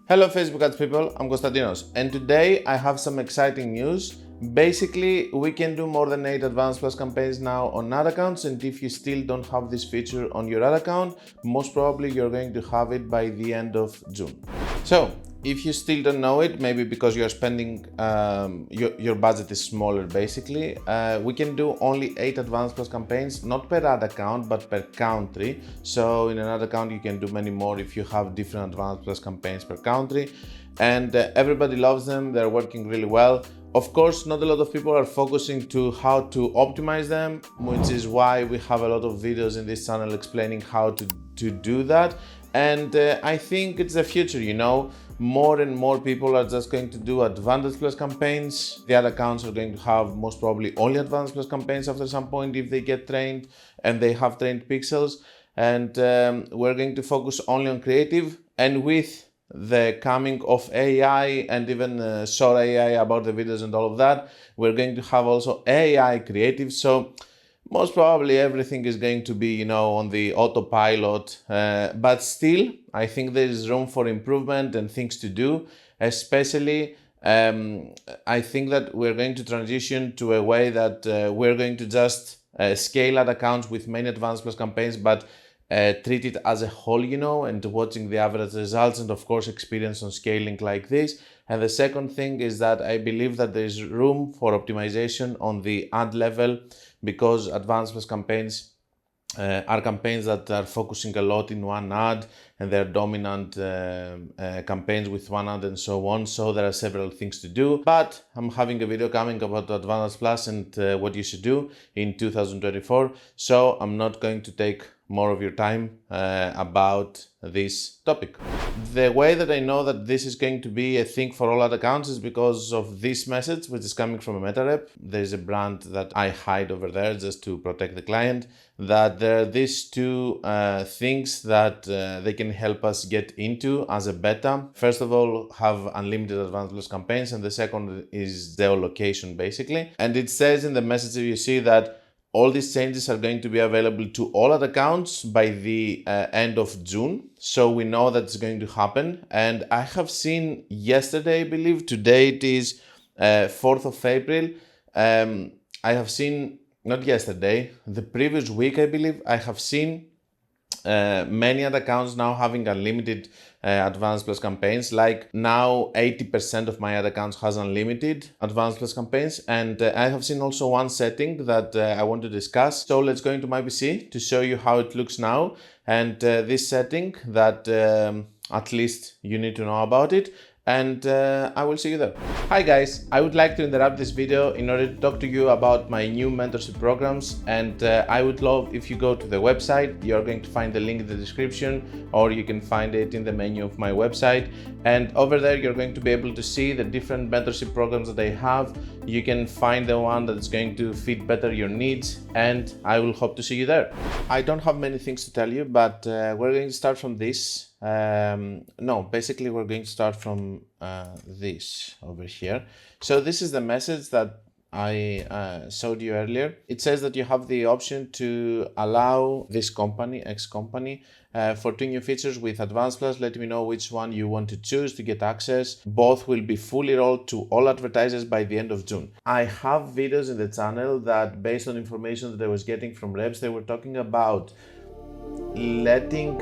Hello Facebook ads people, I'm Konstantinos and today I have some exciting news. Basically, we can do more than 8 advanced plus campaigns now on ad accounts, and if you still don't have this feature on your ad account, most probably you're going to have it by the end of June. So, if you still don't know it, maybe because you're spending, your budget is smaller basically, we can do only 8 advanced plus campaigns, not per ad account, but per country. So in an ad account, you can do many more if you have different advanced plus campaigns per country. And everybody loves them, they're working really well. Of course, not a lot of people are focusing to how to optimize them, which is why we have a lot of videos in this channel explaining how to do that. And I think it's the future, you know. More and more people are just going to do advanced plus campaigns. The ad accounts are going to have most probably only advanced plus campaigns after some point if they get trained and they have trained pixels. And we're going to focus only on creative. And with the coming of AI and even short AI about the videos and all of that, we're going to have also AI creative. So most probably everything is going to be, you know, on the autopilot, but still, I think there is room for improvement and things to do. Especially, I think that we're going to transition to a way that we're going to just scale ad accounts with many advanced plus campaigns, but treat it as a whole, you know, and watching the average results and of course experience on scaling like this. And the second thing is that I believe that there is room for optimization on the ad level, because advanced plus campaigns are campaigns that are focusing a lot in one ad and they're dominant campaigns with one ad and so on. So there are several things to do, but I'm having a video coming about advanced plus and what you should do in 2024. So I'm not going to take more of your time about this topic. The way that I know that this is going to be a thing for all ad accounts is because of this message, which is coming from a meta rep. There's a brand that I hide over there just to protect the client, that there are these two things that they can help us get into as a beta. First of all, have unlimited advanced plus campaigns, and the second is geolocation basically. And it says in the message you see that all these changes are going to be available to all ad accounts by the end of June. So we know that's going to happen. And I have seen yesterday, I believe, today it is 4th of April. I have seen, not yesterday, the previous week, I believe, I have seen many ad accounts now having unlimited advanced plus campaigns. Like now 80% of my ad accounts has unlimited advanced plus campaigns, and I have seen also one setting that I want to discuss. So let's go into my PC to show you how it looks now, and this setting that at least you need to know about it, and I will see you there. Hi guys, I would like to interrupt this video in order to talk to you about my new mentorship programs, and I would love if you go to the website. You're going to find the link in the description, or you can find it in the menu of my website, and over there you're going to be able to see the different mentorship programs that I have. You can find the one that's going to fit better your needs, and I will hope to see you there. I don't have many things to tell you, but we're going to start from this. No, basically we're going to start from this over here. So this is the message that I showed you earlier. It says that you have the option to allow this company, X company, for 2 new features with Advanced Plus. Let me know which one you want to choose to get access. Both will be fully rolled to all advertisers by the end of June. I have videos in the channel that, based on information that I was getting from reps, they were talking about letting...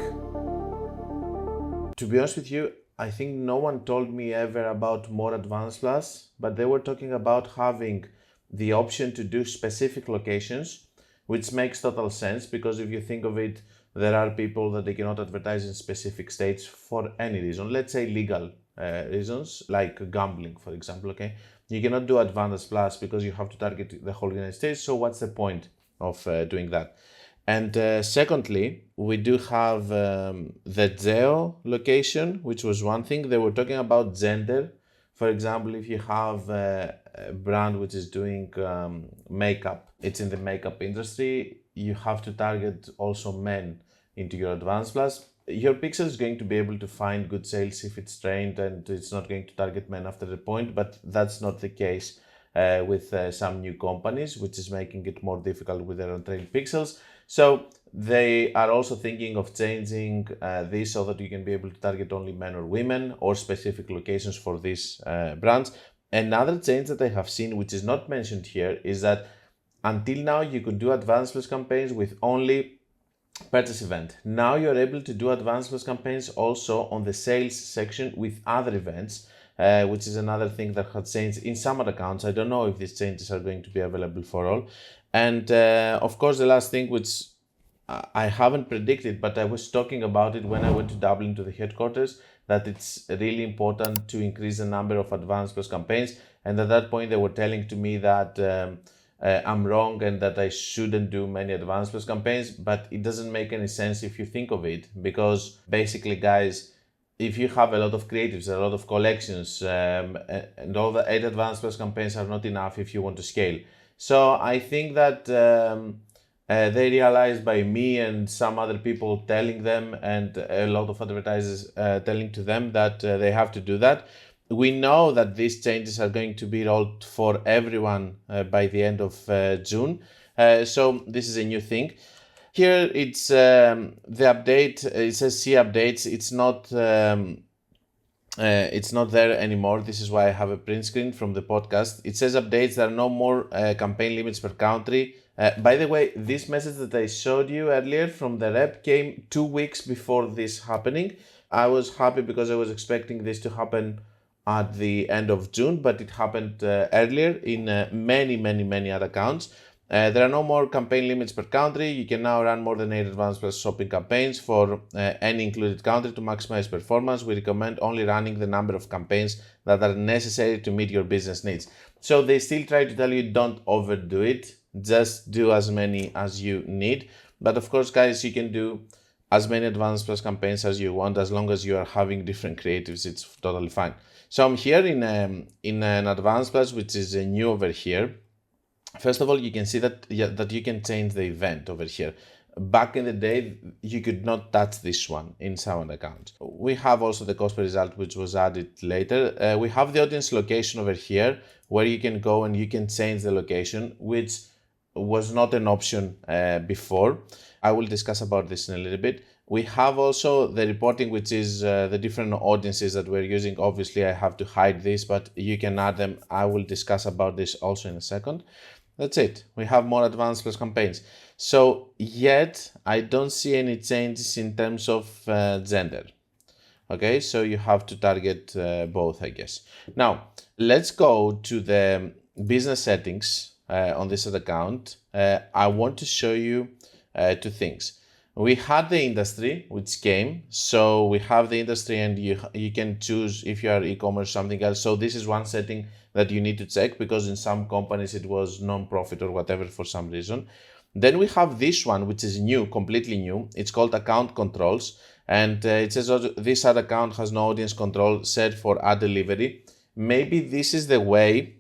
To be honest with you, I think no one told me ever about more advanced plus, but they were talking about having the option to do specific locations, which makes total sense, because if you think of it, there are people that they cannot advertise in specific states for any reason. Let's say legal reasons, like gambling, for example, okay? You cannot do advanced plus because you have to target the whole United States, so what's the point of doing that? And secondly, we do have the geo location, which was one thing. They were talking about gender. For example, if you have a brand which is doing makeup, it's in the makeup industry, you have to target also men into your advanced plus. Your pixel is going to be able to find good sales if it's trained, and it's not going to target men after the point, but that's not the case with some new companies, which is making it more difficult with their untrained pixels. So They are also thinking of changing this so that you can be able to target only men or women or specific locations for these brands. Another change that I have seen, which is not mentioned here, is that until now you could do advanced plus campaigns with only purchase event. Now you're able to do advanced plus campaigns also on the sales section with other events, which is another thing that has changed in some other accounts. I don't know if these changes are going to be available for all. And of course, the last thing, which I haven't predicted, but I was talking about it when I went to Dublin to the headquarters, that it's really important to increase the number of advanced plus campaigns. And at that point, they were telling to me that I'm wrong and that I shouldn't do many advanced plus campaigns, but it doesn't make any sense if you think of it, because basically, guys, if you have a lot of creatives, a lot of collections, and all the 8 advanced plus campaigns are not enough if you want to scale. So I think that they realized by me and some other people telling them, and a lot of advertisers telling to them that they have to do that. We know that these changes are going to be rolled for everyone by the end of June. So this is a new thing. Here it's the update. It says see updates. It's not there anymore. This is why I have a print screen from the podcast. It says updates. There are no more campaign limits per country. By the way, this message that I showed you earlier from the rep came 2 weeks before this happening. I was happy because I was expecting this to happen at the end of June, but it happened earlier in many other accounts. There are no more campaign limits per country. You can now run more than 8 advanced plus shopping campaigns for any included country to maximize performance. We recommend only running the number of campaigns that are necessary to meet your business needs. So they still try to tell you don't overdo it. Just do as many as you need. But of course, guys, you can do as many advanced plus campaigns as you want, as long as you are having different creatives. It's totally fine. So I'm here in an advanced plus, which is new over here. First of all, you can see that you can change the event over here. Back in the day, you could not touch this one in some accounts. We have also the cost per result, which was added later. We have the audience location over here, where you can go and you can change the location, which was not an option before. I will discuss about this in a little bit. We have also the reporting, which is the different audiences that we're using. Obviously, I have to hide this, but you can add them. I will discuss about this also in a second. That's it. We have more advanced plus campaigns. So yet, I don't see any changes in terms of gender. Okay, so you have to target both, I guess. Now, let's go to the business settings on this account. I want to show you 2 things. We had the industry, which came. So we have the industry and you can choose if you are e-commerce, something else. So this is one setting that you need to check, because in some companies it was non-profit or whatever for some reason. Then we have this one, which is new, completely new. It's called account controls. And it says this ad account has no audience control set for ad delivery. Maybe this is the way.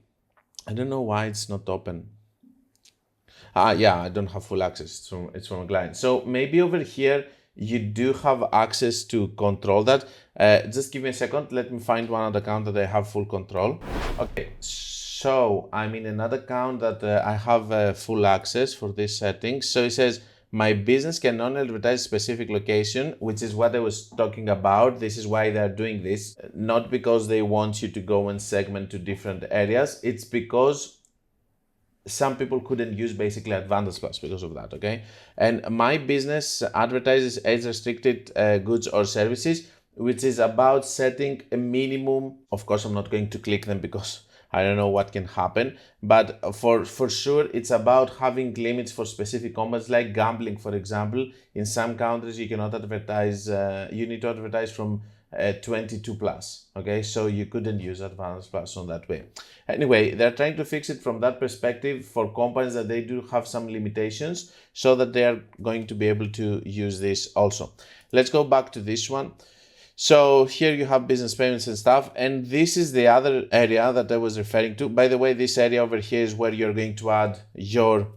I don't know why it's not open. Yeah, I don't have full access. It's from a client. So maybe over here, you do have access to control that. Just give me a second. Let me find one other account that I have full control. Okay, so I'm in another account that I have full access for this setting. So it says, my business can only advertise specific location, which is what I was talking about. This is why they're doing this. Not because they want you to go and segment to different areas. It's because some people couldn't use basically Advantage Plus because of that, okay? And my business advertises age-restricted goods or services, which is about setting a minimum. Of course, I'm not going to click them because I don't know what can happen, but for sure, it's about having limits for specific commerce, like gambling, for example. In some countries, you cannot advertise, you need to advertise from 22 plus, okay? So you couldn't use Advanced Plus on that way. Anyway, they're trying to fix it from that perspective for companies that they do have some limitations, so that they are going to be able to use this also. Let's go back to this one. So here you have business payments and stuff, and this is the other area that I was referring to. By the way, this area over here is where you're going to add your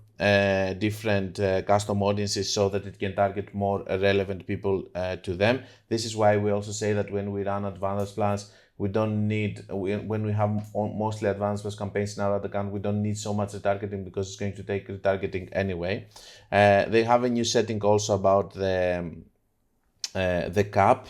different custom audiences so that it can target more relevant people to them. This is why we also say that when we run advanced plans, we don't need, when we have mostly advanced plus campaigns in our ad account, we don't need so much retargeting because it's going to take retargeting anyway. They have a new setting also about the cap,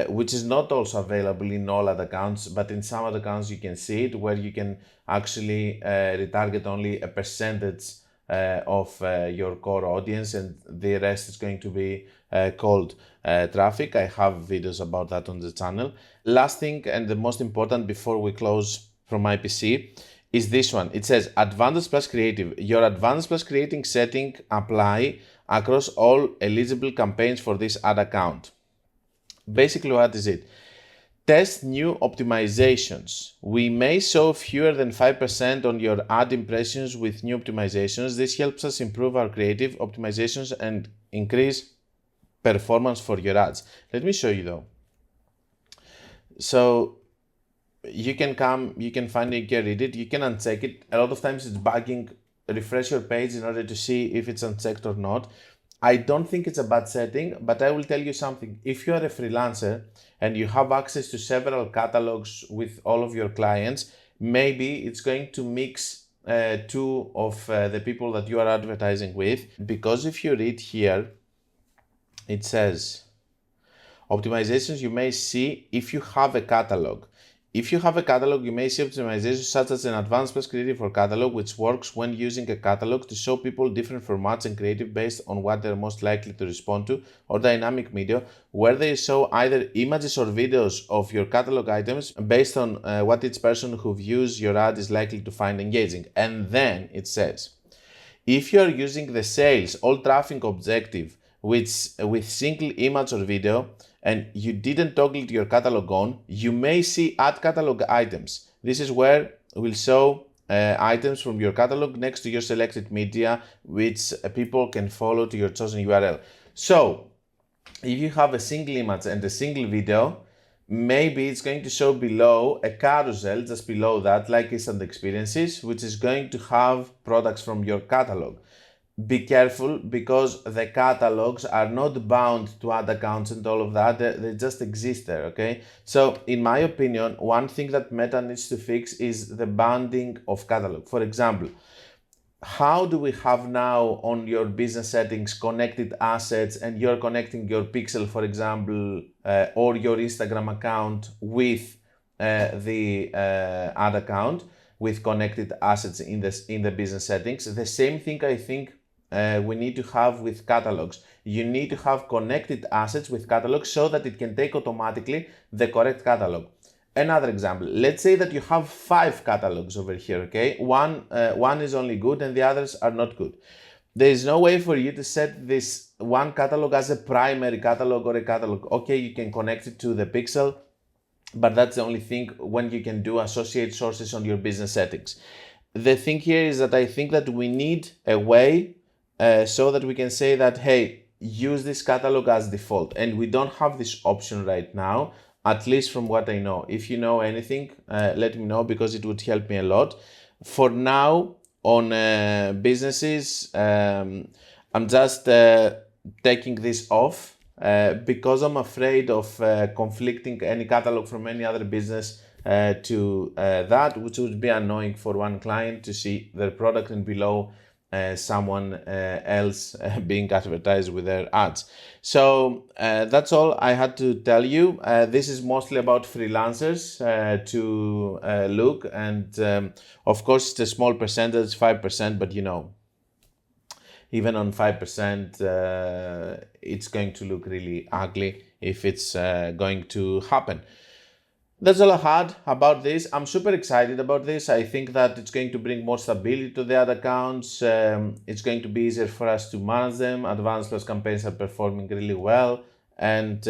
which is not also available in all ad accounts, but in some ad accounts you can see it, where you can actually retarget only a percentage of your core audience, and the rest is going to be cold traffic. I have videos about that on the channel. Last thing, and the most important before we close from my PC, is this one. It says Advanced Plus Creative. Your Advanced Plus Creating setting apply across all eligible campaigns for this ad account. Basically, what is it? Test new optimizations. We may show fewer than 5% on your ad impressions with new optimizations. This helps us improve our creative optimizations and increase performance for your ads. Let me show you though. So you can come, you can find it, you can read it, you can uncheck it. A lot of times it's bugging. Refresh your page in order to see if it's unchecked or not. I don't think it's a bad setting, but I will tell you something. If you are a freelancer and you have access to several catalogs with all of your clients, maybe it's going to mix two of the people that you are advertising with. Because if you read here, it says optimizations you may see if you have a catalog. If you have a catalog, you may see optimizations such as an advanced plus creative for catalog, which works when using a catalog to show people different formats and creative based on what they're most likely to respond to, or dynamic media, where they show either images or videos of your catalog items based on what each person who views your ad is likely to find engaging. And then it says, if you are using the sales all traffic objective, which with single image or video, and you didn't toggle your catalog on, you may see add catalog items. This is where we'll show items from your catalog next to your selected media, which people can follow to your chosen URL. So if you have a single image and a single video, maybe it's going to show below a carousel just below that, like instant experiences, which is going to have products from your catalog. Be careful, because the catalogs are not bound to ad accounts and all of that. They just exist there, okay? So in my opinion, one thing that Meta needs to fix is the bounding of catalog. For example, how do we have now on your business settings connected assets, and you're connecting your pixel, for example, or your Instagram account with the ad account with connected assets in the business settings? The same thing I think we need to have with catalogs. You need to have connected assets with catalogs so that it can take automatically the correct catalog. Another example, let's say that you have 5 catalogs over here, okay? One is only good and the others are not good. There is no way for you to set this one catalog as a primary catalog or a catalog. Okay, you can connect it to the pixel, but that's the only thing when you can do associate sources on your business settings. The thing here is that I think that we need a way so that we can say that, hey, use this catalog as default. And we don't have this option right now, at least from what I know. If you know anything, let me know, because it would help me a lot. For now, on businesses, I'm just taking this off because I'm afraid of conflicting any catalog from any other business to that, which would be annoying for one client to see their product and below someone else being advertised with their ads. So that's all I had to tell you. This is mostly about freelancers to look, and of course it's a small percentage, 5%, but you know, even on 5%, it's going to look really ugly if it's going to happen. That's all I had about this. I'm super excited about this. I think that it's going to bring more stability to the ad accounts. It's going to be easier for us to manage them. Advanced Plus campaigns are performing really well. And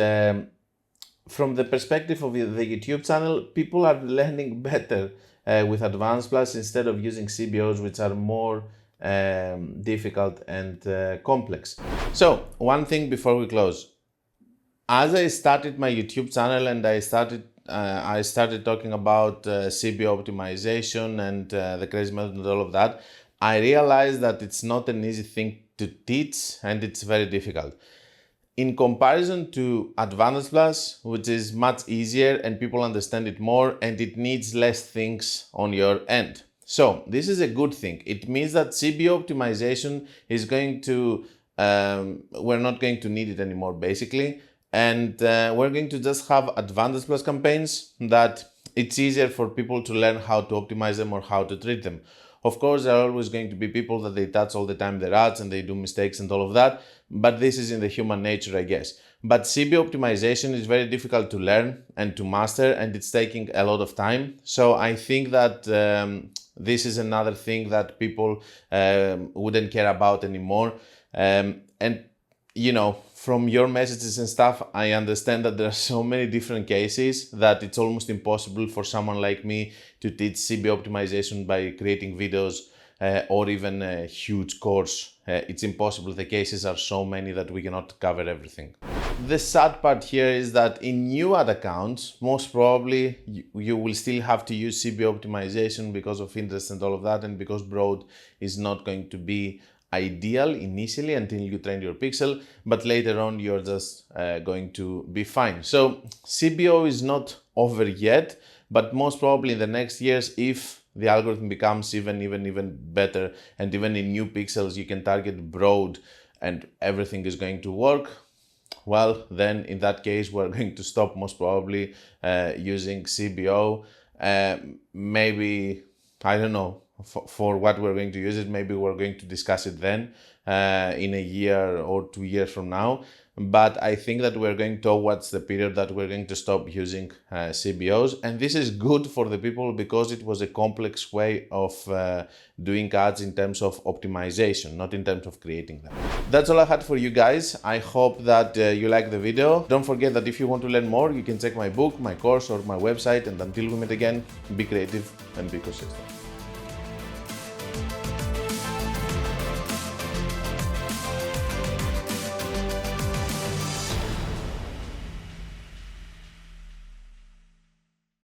from the perspective of the YouTube channel, people are learning better with Advanced Plus instead of using CBOs, which are more difficult and complex. So one thing before we close. As I started my YouTube channel and I started talking about CBO optimization and the crazy method and all of that, I realized that it's not an easy thing to teach and it's very difficult. In comparison to Advantage Plus, which is much easier and people understand it more and it needs less things on your end. So this is a good thing. It means that CBO optimization is going to, we're not going to need it anymore basically. And we're going to just have Advantage Plus campaigns that it's easier for people to learn how to optimize them or how to treat them. Of course, there are always going to be people that they touch all the time their ads and they do mistakes and all of that, but this is in the human nature, I guess. But CBO optimization is very difficult to learn and to master, and it's taking a lot of time. So I think that this is another thing that people wouldn't care about anymore. And you know, from your messages and stuff, I understand that there are so many different cases that it's almost impossible for someone like me to teach CBO optimization by creating videos or even a huge course. It's impossible. The cases are so many that we cannot cover everything. The sad part here is that in new ad accounts, most probably you will still have to use CBO optimization because of interest and all of that, and because broad is not going to be ideal initially until you train your pixel, but later on you're just going to be fine. So CBO is not over yet, but most probably in the next years, if the algorithm becomes even better and even in new pixels you can target broad and everything is going to work, well, then in that case we're going to stop most probably using CBO. Maybe, I don't know, for what we're going to use it. Maybe we're going to discuss it then in a year or 2 years from now. But I think that we're going towards the period that we're going to stop using CBOs. And this is good for the people because it was a complex way of doing ads in terms of optimization, not in terms of creating them. That's all I had for you guys. I hope that you like the video. Don't forget that if you want to learn more, you can check my book, my course, or my website. And until we meet again, be creative and be consistent.